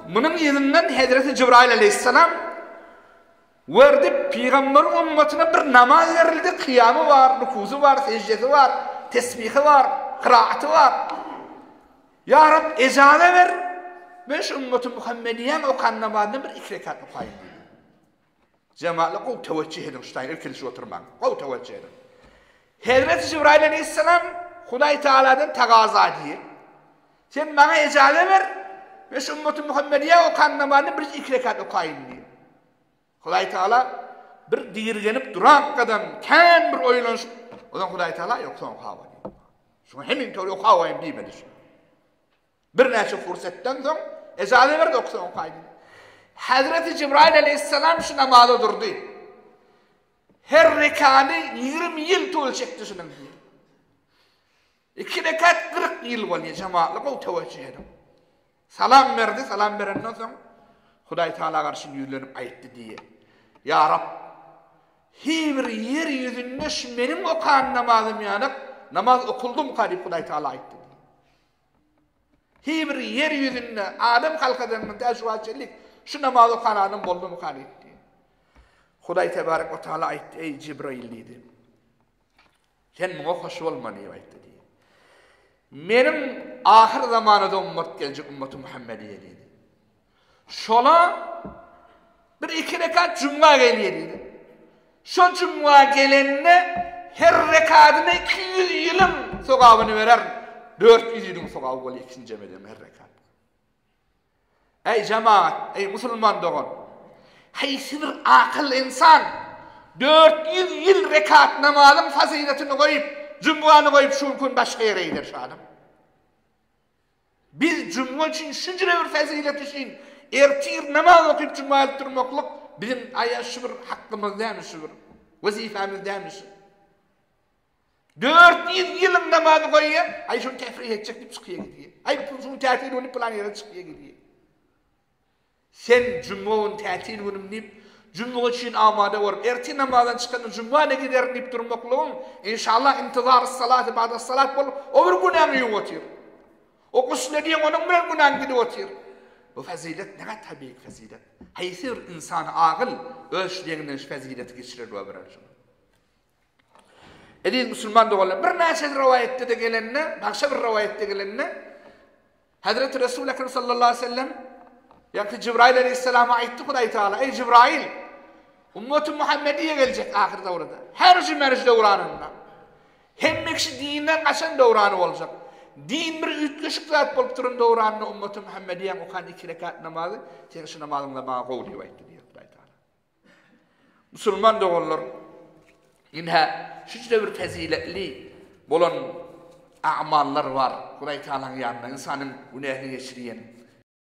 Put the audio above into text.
bunun yüzünden Hazreti Cibrail aleyhisselam verdi peygamberin ümmetine bir namaz verildi. Kıyamı var, rükuzu var, secdesi var, tesbihi var, kıraatı var. Ya Rab ecazə ver. Ben şu ümmeti Muhammediyen okan namazını bir 2 rekat okuyayım dedi. Cemaatla kov teveccüh edin. Şutayın ilkilisi oturmayın. Kov teveccüh edin. Hazreti Cibrail aleyhisselam Huday Teala'dan tagaza diye. Sen bana ecazə ver. Ben şu ümmeti Muhammediyen okan namazını bir 2 rekat okuyayım diye. Huday Teala bir dirgenip duran kadar ken bir oylanışıp. O zaman Huday Teala yok son okuyayım. Şunu hemen teori okuyayım diyemedi. Bir neçe fırsattan sonra ecazə verdi okusan okuyayım. Hazreti Cibrail aleyhisselam şu namazda durdu. Her rekatı 20 yıl tuğul çekti şunun diye. 2 rekat 40 yıl oluyor cemaatla kov teveccüh edin. Salam verdi, salam verenden sonra Huday Teala karşı yüzlenip ayıttı diye. Ya Rab, hiçbir yeryüzünde şu benim okan namazım yanık, namaz okuldum karib Huday Teala ayıttı diye. Hiçbir yeryüzünde Adem halkadanın teşvaçelik şu namaz okan adam boldu mu karib diye. Huday Tebarek ve Teala ayıttı, ey Cibrail dedi. Sen bana hoş olma diye ayıttı diye. Benim ahir zamanında ümmet gelecek ümmeti Muhammediye dedi. Şola bir 2 rekat cuma geliyor dedi. Şu cuma gelenine her rekatına 200 yılın sokağını verer. 400 yılın sokağı oluyor ikinci cemedem her rekat. Ey cemaat, ey Müslüman doğun. Haysi bir akıl insan 400 yıl rekat namazın faziletini koyup cuma'nı koyup şu gün başka yere gider şu adam. Biz cuma için şuncuna bir fazilet için ertir namaz okuyup cuma'yı durmakluk bizim şu bir hakkımız değil mi şu bir vazifemiz değil mi şu? 400 yılın namazı koyuyor, ay şunu tefrih edecek deyip çıkıya gidiyor. Ay şunu tatil onu plan yere çıkıya gidiyor. Sen cuma'nın tatil onu deyip cuma için amade varıp erti namazdan çıkanın cuma'na gider deyip durmakluğun inşallah intizar salatı ba'da salat bol o bir günahını yuvatir. O kuslediğin onun bir günahını gidiyor. Bu fazilet ne tabii ki fazilet. Haysir insan ağıl ölçüleğinden fazileti geçirir ve verir. Ediz Müslüman doğular. Bir neçe rivayette de gelenine, başka bir rivayette gelenine Hazreti Resul-i Ekrem sallallahu aleyhi ve sellem yani Cibrail aleyhisselama aitti Huday Teala. Ey Cibrail, ümmeti Muhammediye gelecek ahir davrada. Her cümerci devranında. Hem ekşi dininden kaçan devranı olacak. Din bir ütleşik zat bolup durun devranını ümmeti Muhammediye'nin okan 2 rekat namazı, sen şu namazında bana kov diye aitti diye Huday Teala. Müslüman doğular. Yine şucda bir faziletli bolan amallar var. Huday Teala'nın yanında insanın günahını geçiriyen.